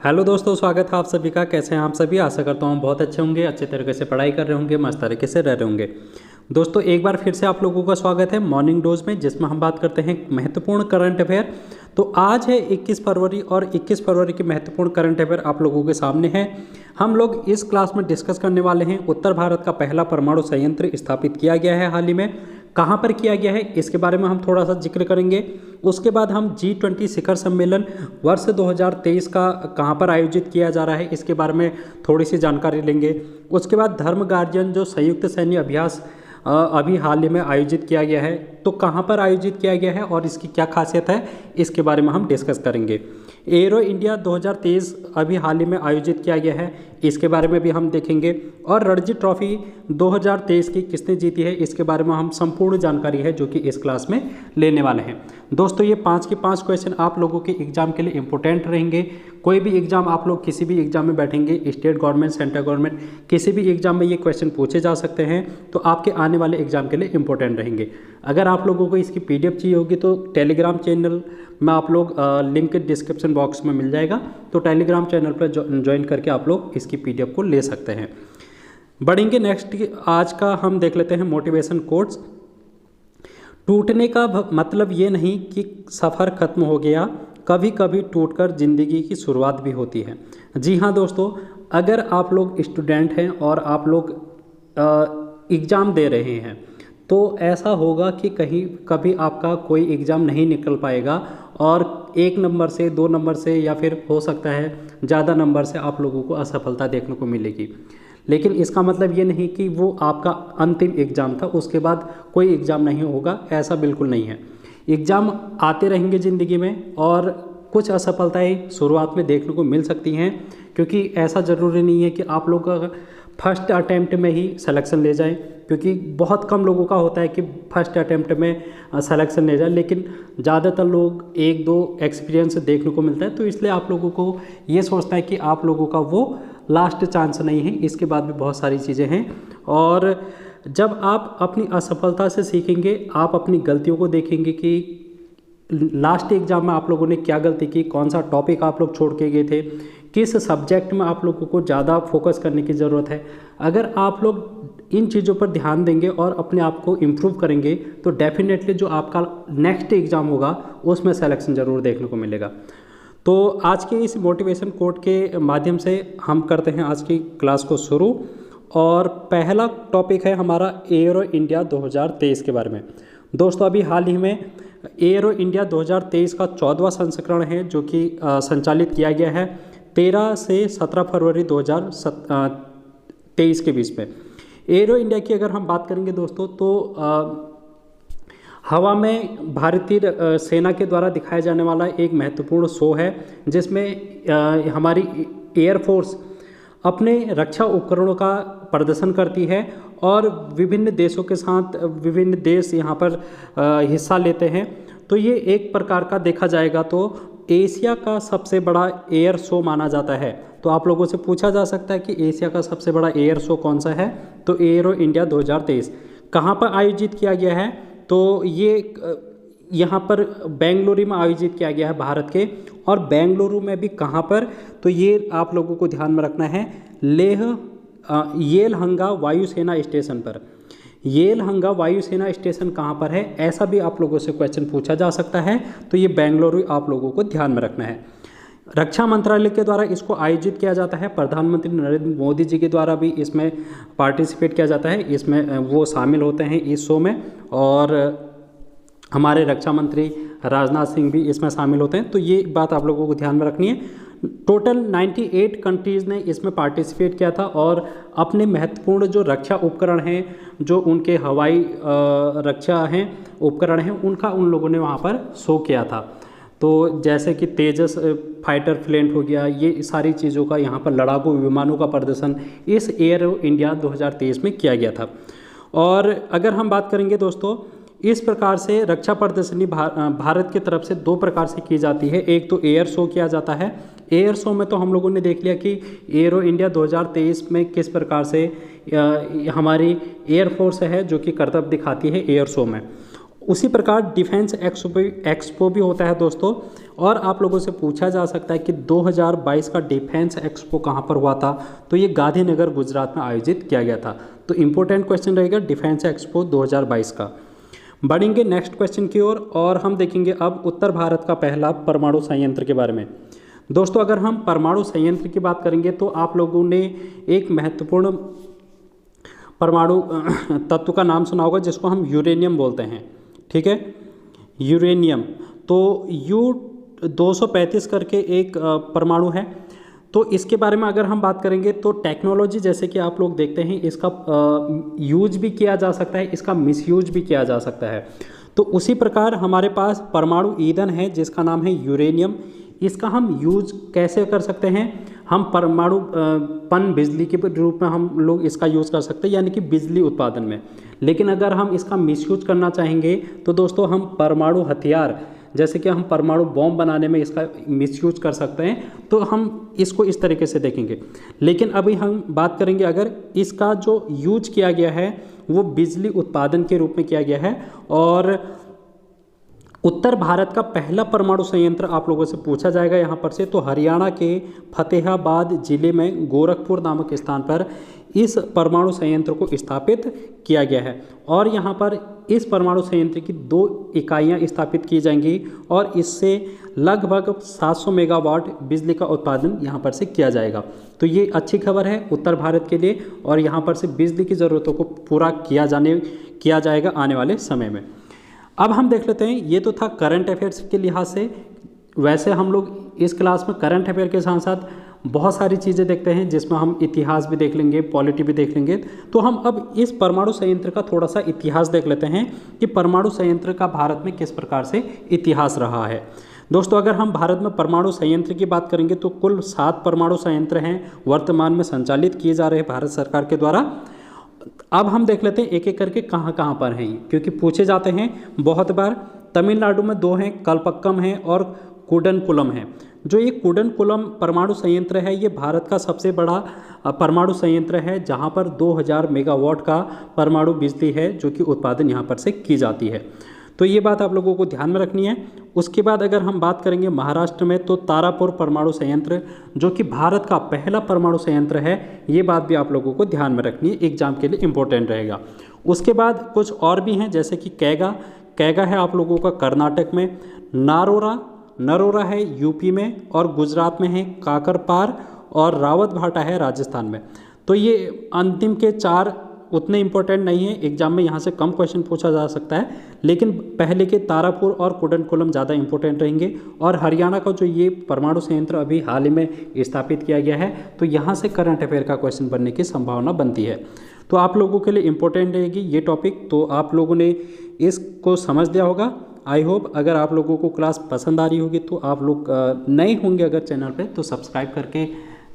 Hello दोस्तों, स्वागत है आप सभी का। कैसे हैं आप सभी? आशा करता हूँ बहुत अच्छे होंगे, अच्छे तरीके से पढ़ाई कर रहे होंगे, मस्त तरीके से रह रहे होंगे। दोस्तों एक बार फिर से आप लोगों का स्वागत है मॉर्निंग डोज में, जिसमें हम बात करते हैं महत्वपूर्ण करंट अफेयर। तो आज है 21 फरवरी और 21 फरवरी के महत्वपूर्ण करंट अफेयर आप लोगों के सामने है। हम लोग इस क्लास में डिस्कस करने वाले हैं उत्तर भारत का पहला परमाणु संयंत्र स्थापित किया गया है हाल ही में, कहाँ पर किया गया है इसके बारे में हम थोड़ा सा जिक्र करेंगे। उसके बाद हम G20 शिखर सम्मेलन वर्ष 2023 का कहाँ पर आयोजित किया जा रहा है इसके बारे में थोड़ी सी जानकारी लेंगे। उसके बाद धर्म गार्जियन जो संयुक्त सैन्य अभ्यास अभी हाल ही में आयोजित किया गया है, तो कहाँ पर आयोजित किया गया है और इसकी क्या खासियत है इसके बारे में हम डिस्कस करेंगे। एरो इंडिया 2023 अभी हाल ही में आयोजित किया गया है, इसके बारे में भी हम देखेंगे। और रणजी ट्रॉफी 2023 की किसने जीती है इसके बारे में हम संपूर्ण जानकारी है जो कि इस क्लास में लेने वाले हैं। दोस्तों ये 5 के 5 क्वेश्चन आप लोगों के एग्जाम के लिए इंपॉर्टेंट रहेंगे। कोई भी एग्जाम आप लोग किसी भी एग्जाम में बैठेंगे, स्टेट गवर्नमेंट, सेंट्रल गवर्नमेंट, किसी भी एग्जाम में ये क्वेश्चन पूछे जा सकते हैं, तो आपके आने वाले एग्जाम के लिए इंपॉर्टेंट रहेंगे। अगर आप लोगों को इसकी PDF चाहिए होगी तो टेलीग्राम चैनल में आप लोग लिंक डिस्क्रिप्शन बॉक्स में मिल जाएगा, तो टेलीग्राम चैनल पर ज्वाइन करके आप लोग इसकी PDF को ले सकते हैं। बढ़ेंगे नेक्स्ट, आज का हम देख लेते हैं मोटिवेशन कोट्स। टूटने का मतलब ये नहीं कि सफ़र खत्म हो गया, कभी कभी टूटकर ज़िंदगी की शुरुआत भी होती है। जी हाँ दोस्तों, अगर आप लोग स्टूडेंट हैं और आप लोग एग्ज़ाम दे रहे हैं तो ऐसा होगा कि कभी आपका कोई एग्ज़ाम नहीं निकल पाएगा और 1 नंबर से, 2 नंबर से, या फिर हो सकता है ज़्यादा नंबर से आप लोगों को असफलता देखने को मिलेगी। लेकिन इसका मतलब ये नहीं कि वो आपका अंतिम एग्ज़ाम था, उसके बाद कोई एग्ज़ाम नहीं होगा, ऐसा बिल्कुल नहीं है। एग्ज़ाम आते रहेंगे ज़िंदगी में और कुछ असफलताएं शुरुआत में देखने को मिल सकती हैं, क्योंकि ऐसा ज़रूरी नहीं है कि आप लोग फर्स्ट अटैम्प्ट में ही सिलेक्शन ले जाएं, क्योंकि बहुत कम लोगों का होता है कि फर्स्ट अटैम्प्ट में सिलेक्शन ले जाए, लेकिन ज़्यादातर लोग 1-2 एक्सपीरियंस देखने को मिलता है। तो इसलिए आप लोगों को ये सोचना है कि आप लोगों का वो लास्ट चांस नहीं है, इसके बाद भी बहुत सारी चीज़ें हैं। और जब आप अपनी असफलता से सीखेंगे, आप अपनी गलतियों को देखेंगे कि लास्ट एग्जाम में आप लोगों ने क्या गलती की, कौन सा टॉपिक आप लोग छोड़ के गए थे, किस सब्जेक्ट में आप लोगों को ज़्यादा फोकस करने की ज़रूरत है। अगर आप लोग इन चीज़ों पर ध्यान देंगे और अपने आप को इम्प्रूव करेंगे तो डेफिनेटली जो आपका नेक्स्ट एग्ज़ाम होगा उसमें सिलेक्शन ज़रूर देखने को मिलेगा। तो आज के इस मोटिवेशन कोट के माध्यम से हम करते हैं आज की क्लास को शुरू। और पहला टॉपिक है हमारा एरो इंडिया 2023 के बारे में। दोस्तों अभी हाल ही में एरो इंडिया 2023 का 14वां संस्करण है जो कि संचालित किया गया है 13 से 17 फरवरी 2023 के बीच में। एरो इंडिया की अगर हम बात करेंगे दोस्तों, तो हवा में भारतीय सेना के द्वारा दिखाया जाने वाला एक महत्वपूर्ण शो है, जिसमें हमारी एयरफोर्स अपने रक्षा उपकरणों का प्रदर्शन करती है और विभिन्न देशों के साथ विभिन्न देश यहाँ पर हिस्सा लेते हैं। तो ये एक प्रकार का देखा जाएगा तो एशिया का सबसे बड़ा एयर शो माना जाता है। तो आप लोगों से पूछा जा सकता है कि एशिया का सबसे बड़ा एयर शो कौन सा है, तो एरो इंडिया 2023 कहाँ पर आयोजित किया गया है, तो ये यहाँ पर बेंगलुरु में आयोजित किया गया है भारत के। और बेंगलुरु में भी कहाँ पर, तो ये आप लोगों को ध्यान में रखना है, लेह येलहंगा वायुसेना स्टेशन पर। येलहंगा वायुसेना स्टेशन कहाँ पर है, ऐसा भी आप लोगों से क्वेश्चन पूछा जा सकता है, तो ये बेंगलुरु आप लोगों को ध्यान में रखना है। रक्षा मंत्रालय के द्वारा इसको आयोजित किया जाता है, प्रधानमंत्री नरेंद्र मोदी जी के द्वारा भी इसमें पार्टिसिपेट किया जाता है, इसमें वो शामिल होते हैं इस शो में। और हमारे रक्षा मंत्री राजनाथ सिंह भी इसमें शामिल होते हैं, तो ये बात आप लोगों को ध्यान में रखनी है। टोटल 98 कंट्रीज़ ने इसमें पार्टिसिपेट किया था और अपने महत्वपूर्ण जो रक्षा उपकरण हैं, जो उनके हवाई रक्षा हैं उपकरण हैं, उनका उन लोगों ने वहाँ पर शो किया था। तो जैसे कि तेजस फाइटर प्लेन हो गया, ये सारी चीज़ों का यहाँ पर लड़ाकू विमानों का प्रदर्शन इस एरो इंडिया 2023 में किया गया था। और अगर हम बात करेंगे दोस्तों, इस प्रकार से रक्षा प्रदर्शनी भारत की तरफ से 2 प्रकार से की जाती है। एक तो एयर शो किया जाता है। एयर शो में तो हम लोगों ने देख लिया कि एरो इंडिया 2023 में किस प्रकार से हमारी एयरफोर्स है जो कि करतब दिखाती है एयर शो में। उसी प्रकार डिफेंस एक्सपो भी होता है दोस्तों। और आप लोगों से पूछा जा सकता है कि 2022 का डिफेंस एक्सपो कहाँ पर हुआ था, तो ये गांधीनगर गुजरात में आयोजित किया गया था। तो इम्पोर्टेंट क्वेश्चन रहेगा डिफेंस एक्सपो 2022 का। बढ़ेंगे नेक्स्ट क्वेश्चन की ओर और हम देखेंगे अब उत्तर भारत का पहला परमाणु संयंत्र के बारे में। दोस्तों अगर हम परमाणु संयंत्र की बात करेंगे तो आप लोगों ने एक महत्वपूर्ण परमाणु तत्व का नाम सुना होगा जिसको हम यूरेनियम बोलते हैं, ठीक है, यूरेनियम। तो U-235 करके एक परमाणु है। तो इसके बारे में अगर हम बात करेंगे तो टेक्नोलॉजी जैसे कि आप लोग देखते हैं इसका यूज भी किया जा सकता है, इसका मिसयूज भी किया जा सकता है। तो उसी प्रकार हमारे पास परमाणु ईंधन है जिसका नाम है यूरेनियम। इसका हम यूज कैसे कर सकते हैं, हम परमाणु पन बिजली के रूप में हम लोग इसका यूज़ कर सकते हैं, यानी कि बिजली उत्पादन में। लेकिन अगर हम इसका मिसयूज करना चाहेंगे तो दोस्तों हम परमाणु हथियार जैसे कि हम परमाणु बॉम्ब बनाने में इसका मिसयूज कर सकते हैं, तो हम इसको इस तरीके से देखेंगे। लेकिन अभी हम बात करेंगे अगर इसका जो यूज किया गया है वो बिजली उत्पादन के रूप में किया गया है। और उत्तर भारत का पहला परमाणु संयंत्र आप लोगों से पूछा जाएगा यहाँ पर से, तो हरियाणा के फतेहाबाद जिले में गोरखपुर नामक स्थान पर इस परमाणु संयंत्र को स्थापित किया गया है। और यहाँ पर इस परमाणु संयंत्र की 2 इकाइयाँ स्थापित की जाएंगी और इससे लगभग 700 मेगावाट बिजली का उत्पादन यहाँ पर से किया जाएगा। तो ये अच्छी खबर है उत्तर भारत के लिए और यहाँ पर से बिजली की ज़रूरतों को पूरा किया जाएगा आने वाले समय में। अब हम देख लेते हैं, ये तो था करंट अफेयर्स के लिहाज से। वैसे हम लोग इस क्लास में करंट अफेयर के साथ साथ बहुत सारी चीज़ें देखते हैं जिसमें हम इतिहास भी देख लेंगे, पॉलिटी भी देख लेंगे। तो हम अब इस परमाणु संयंत्र का थोड़ा सा इतिहास देख लेते हैं कि परमाणु संयंत्र का भारत में किस प्रकार से इतिहास रहा है। दोस्तों अगर हम भारत में परमाणु संयंत्र की बात करेंगे तो कुल 7 परमाणु संयंत्र हैं वर्तमान में संचालित किए जा रहे हैं भारत सरकार के द्वारा। अब हम देख लेते हैं एक एक करके कहाँ कहाँ पर हैं, क्योंकि पूछे जाते हैं बहुत बार। तमिलनाडु में 2 हैं, कलपक्कम है और कुडनकुलम है। जो ये कुडनकुलम परमाणु संयंत्र है ये भारत का सबसे बड़ा परमाणु संयंत्र है जहाँ पर 2000 मेगावाट का परमाणु बिजली है जो कि उत्पादन यहाँ पर से की जाती है। तो ये बात आप लोगों को ध्यान में रखनी है। उसके बाद अगर हम बात करेंगे महाराष्ट्र में तो तारापुर परमाणु संयंत्र जो कि भारत का पहला परमाणु संयंत्र है, ये बात भी आप लोगों को ध्यान में रखनी है, एग्जाम के लिए इम्पोर्टेंट रहेगा। उसके बाद कुछ और भी हैं जैसे कि कैगा है आप लोगों का कर्नाटक में, नरोरा है यूपी में और गुजरात में है काकरपार और रावत भाटा है राजस्थान में। तो ये अंतिम के 4 उतने इम्पोर्टेंट नहीं है, एग्जाम में यहाँ से कम क्वेश्चन पूछा जा सकता है, लेकिन पहले के तारापुर और कुडनकुलम ज़्यादा इंपॉर्टेंट रहेंगे। और हरियाणा का जो ये परमाणु संयंत्र अभी हाल ही में स्थापित किया गया है तो यहाँ से करंट अफेयर का क्वेश्चन बनने की संभावना बनती है। तो आप लोगों के लिए इम्पोर्टेंट रहेगी ये टॉपिक। तो आप लोगों ने इसको समझ लिया होगा आई होप। अगर आप लोगों को क्लास पसंद आ रही होगी तो आप लोग नए होंगे अगर चैनल पे तो सब्सक्राइब करके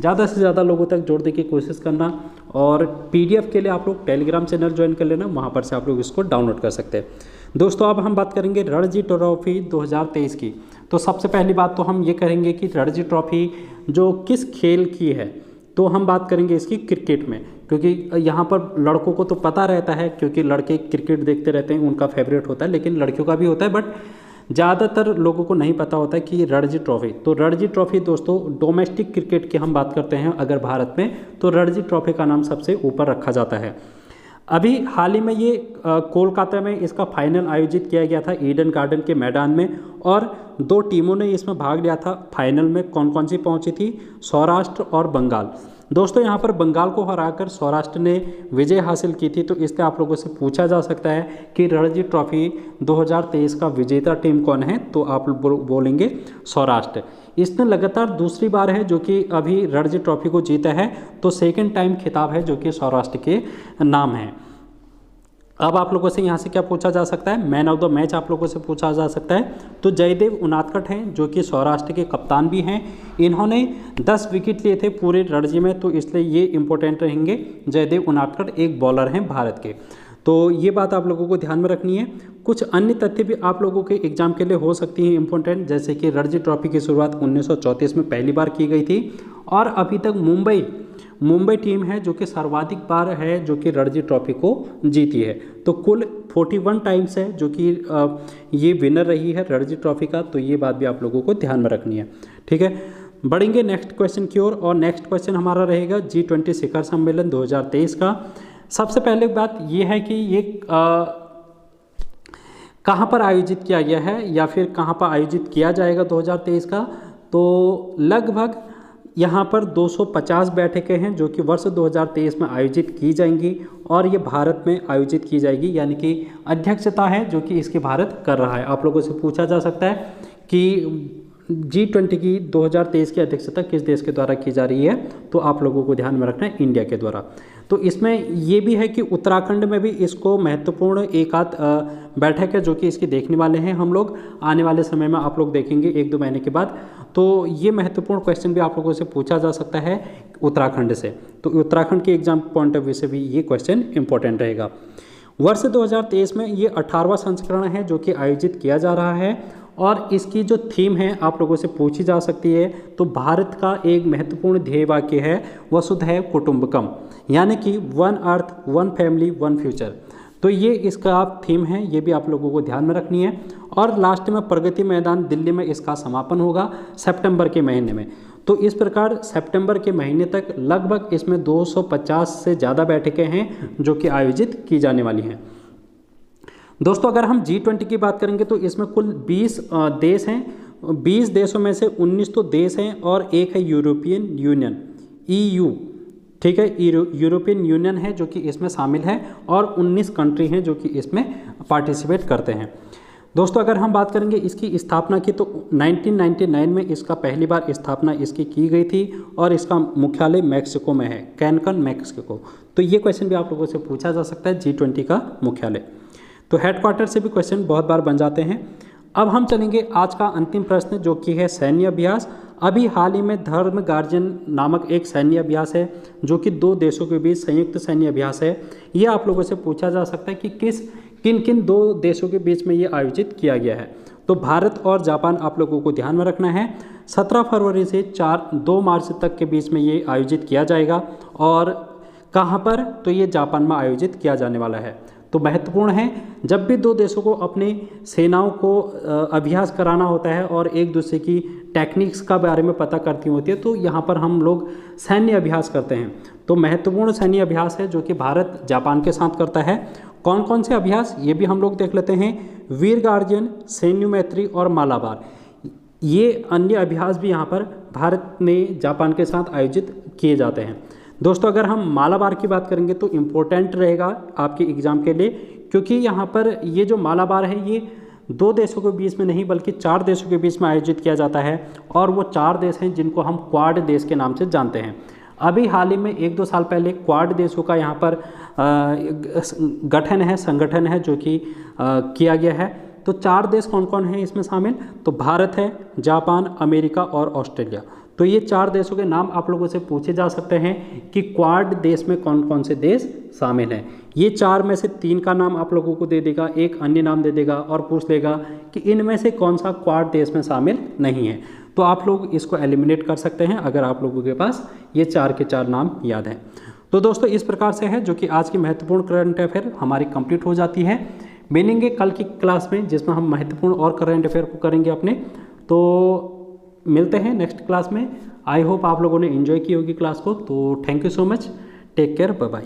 ज़्यादा से ज़्यादा लोगों तक जोड़ने की कोशिश करना। और पीडीएफ के लिए आप लोग टेलीग्राम चैनल ज्वाइन कर लेना, वहाँ पर से आप लोग इसको डाउनलोड कर सकते हैं। दोस्तों अब हम बात करेंगे रणजी ट्रॉफी 2023 की। तो सबसे पहली बात तो हम ये करेंगे कि रणजी ट्रॉफी जो किस खेल की है, तो हम बात करेंगे इसकी क्रिकेट में, क्योंकि यहाँ पर लड़कों को तो पता रहता है क्योंकि लड़के क्रिकेट देखते रहते हैं, उनका फेवरेट होता है, लेकिन लड़कियों का भी होता है, बट ज़्यादातर लोगों को नहीं पता होता है कि रणजी ट्रॉफी। तो रणजी ट्रॉफी दोस्तों डोमेस्टिक क्रिकेट की हम बात करते हैं अगर भारत में, तो रणजी ट्रॉफी का नाम सबसे ऊपर रखा जाता है। अभी हाल ही में ये कोलकाता में इसका फाइनल आयोजित किया गया था ईडन गार्डन के मैदान में, और 2 टीमों ने इसमें भाग लिया था। फाइनल में कौन कौन सी पहुंची थी, सौराष्ट्र और बंगाल। दोस्तों यहाँ पर बंगाल को हराकर सौराष्ट्र ने विजय हासिल की थी। तो इसलिए आप लोगों से पूछा जा सकता है कि रणजी ट्रॉफी 2023 का विजेता टीम कौन है, तो आप बोलेंगे सौराष्ट्र। इसने लगातार दूसरी बार है जो कि अभी रणजी ट्रॉफी को जीता है, तो सेकंड टाइम खिताब है जो कि सौराष्ट्र के नाम है। अब आप लोगों से यहाँ से क्या पूछा जा सकता है, मैन ऑफ द मैच आप लोगों से पूछा जा सकता है। तो जयदेव उनादकट हैं जो कि सौराष्ट्र के कप्तान भी हैं, इन्होंने 10 विकेट लिए थे पूरे रणजी में, तो इसलिए ये इंपॉर्टेंट रहेंगे। जयदेव उनादकट एक बॉलर हैं भारत के, तो ये बात आप लोगों को ध्यान में रखनी है। कुछ अन्य तथ्य भी आप लोगों के एग्जाम के लिए हो सकती हैं इंपॉर्टेंट, जैसे कि रणजी ट्रॉफी की शुरुआत 1934 में पहली बार की गई थी, और अभी तक मुंबई टीम है जो कि सर्वाधिक बार है जो कि रणजी ट्रॉफी को जीती है। तो कुल 41 टाइम्स है जो कि ये विनर रही है रणजी ट्रॉफी का, तो ये बात भी आप लोगों को ध्यान में रखनी है। ठीक है, बढ़ेंगे नेक्स्ट क्वेश्चन की ओर, और नेक्स्ट क्वेश्चन हमारा रहेगा G20 शिखर सम्मेलन 2023 का। सबसे पहले बात ये है कि ये कहाँ पर आयोजित किया गया है या फिर कहाँ पर आयोजित किया जाएगा 2023 का। तो लगभग यहाँ पर 250 बैठकें हैं जो कि वर्ष 2023 में आयोजित की जाएंगी, और ये भारत में आयोजित की जाएगी, यानी कि अध्यक्षता है जो कि इसकी भारत कर रहा है। आप लोगों से पूछा जा सकता है कि G20 की 2023 की अध्यक्षता किस देश के द्वारा की जा रही है, तो आप लोगों को ध्यान में रखना है इंडिया के द्वारा। तो इसमें ये भी है कि उत्तराखंड में भी इसको महत्वपूर्ण एक आध बैठक है जो कि इसकी देखने वाले हैं हम लोग, आने वाले समय में आप लोग देखेंगे 1-2 महीने के बाद। तो ये महत्वपूर्ण क्वेश्चन भी आप लोगों से पूछा जा सकता है उत्तराखंड से, तो उत्तराखंड के एग्जाम पॉइंट ऑफ व्यू से भी ये क्वेश्चन इंपॉर्टेंट रहेगा। वर्ष 2023 में ये 18वां संस्करण है जो कि आयोजित किया जा रहा है, और इसकी जो थीम है आप लोगों से पूछी जा सकती है। तो भारत का एक महत्वपूर्ण ध्येय वाक्य है वसुधैव कुटुंबकम, यानी कि 1 अर्थ 1 फैमिली 1 फ्यूचर। तो ये इसका थीम है, ये भी आप लोगों को ध्यान में रखनी है। और लास्ट में प्रगति मैदान दिल्ली में इसका समापन होगा सितंबर के महीने में। तो इस प्रकार सितंबर के महीने तक लगभग इसमें 250 से ज़्यादा बैठकें हैं जो कि आयोजित की जाने वाली हैं। दोस्तों अगर हम G20 की बात करेंगे तो इसमें कुल 20 देश हैं। 20 देशों में से 19 तो देश हैं और एक है यूरोपियन यूनियन EU। ठीक है, यूरोपियन यूनियन है जो कि इसमें शामिल है, और 19 कंट्री हैं जो कि इसमें पार्टिसिपेट करते हैं। दोस्तों अगर हम बात करेंगे इसकी स्थापना की, तो 1999 में इसका पहली बार स्थापना इसकी की गई थी, और इसका मुख्यालय मैक्सिको में है, कैनकन मैक्सिको। तो ये क्वेश्चन भी आप लोगों से पूछा जा सकता है G20 का मुख्यालय। तो हेडक्वार्टर से भी क्वेश्चन बहुत बार बन जाते हैं। अब हम चलेंगे आज का अंतिम प्रश्न जो कि है सैन्य अभ्यास। अभी हाल ही में धर्म गार्जियन नामक एक सैन्य अभ्यास है जो कि 2 देशों के बीच संयुक्त सैन्य अभ्यास है। ये आप लोगों से पूछा जा सकता है कि किन किन 2 देशों के बीच में ये आयोजित किया गया है। तो भारत और जापान आप लोगों को ध्यान में रखना है। 17 फरवरी से 2 मार्च तक के बीच में ये आयोजित किया जाएगा, और कहाँ पर, तो ये जापान में आयोजित किया जाने वाला है। तो महत्वपूर्ण है, जब भी 2 देशों को अपनी सेनाओं को अभ्यास कराना होता है और एक दूसरे की टेक्निक्स का बारे में पता करती होती है, तो यहाँ पर हम लोग सैन्य अभ्यास करते हैं। तो महत्वपूर्ण सैन्य अभ्यास है जो कि भारत जापान के साथ करता है। कौन कौन से अभ्यास, ये भी हम लोग देख लेते हैं। वीर गार्जियन, सैन्य मैत्री और मालाबार, ये अन्य अभ्यास भी यहाँ पर भारत ने जापान के साथ आयोजित किए जाते हैं। दोस्तों अगर हम मालाबार की बात करेंगे तो इम्पोर्टेंट रहेगा आपके एग्ज़ाम के लिए, क्योंकि यहाँ पर ये जो मालाबार है ये 2 देशों के बीच में नहीं बल्कि 4 देशों के बीच में आयोजित किया जाता है, और वो 4 देश हैं जिनको हम क्वाड देश के नाम से जानते हैं। अभी हाल ही में 1-2 साल पहले क्वाड देशों का यहाँ पर संगठन है जो कि किया गया है। तो 4 देश कौन कौन हैं इसमें शामिल, तो भारत है, जापान, अमेरिका और ऑस्ट्रेलिया। तो ये 4 देशों के नाम आप लोगों से पूछे जा सकते हैं कि क्वाड देश में कौन कौन से देश शामिल हैं। ये 4 में से 3 का नाम आप लोगों को दे देगा, एक अन्य नाम दे देगा और पूछ लेगा कि इनमें से कौन सा क्वाड देश में शामिल नहीं है। तो आप लोग इसको एलिमिनेट कर सकते हैं अगर आप लोगों के पास ये 4 के 4 नाम याद हैं। तो दोस्तों इस प्रकार से है जो कि आज की महत्वपूर्ण करंट अफेयर हमारी कंप्लीट हो जाती है। मिलेंगे कल की क्लास में जिसमें हम महत्वपूर्ण और करंट अफेयर को करेंगे अपने। तो मिलते हैं नेक्स्ट क्लास में। आई होप आप लोगों ने एंजॉय की होगी क्लास को। तो thank you so much, take care, bye bye.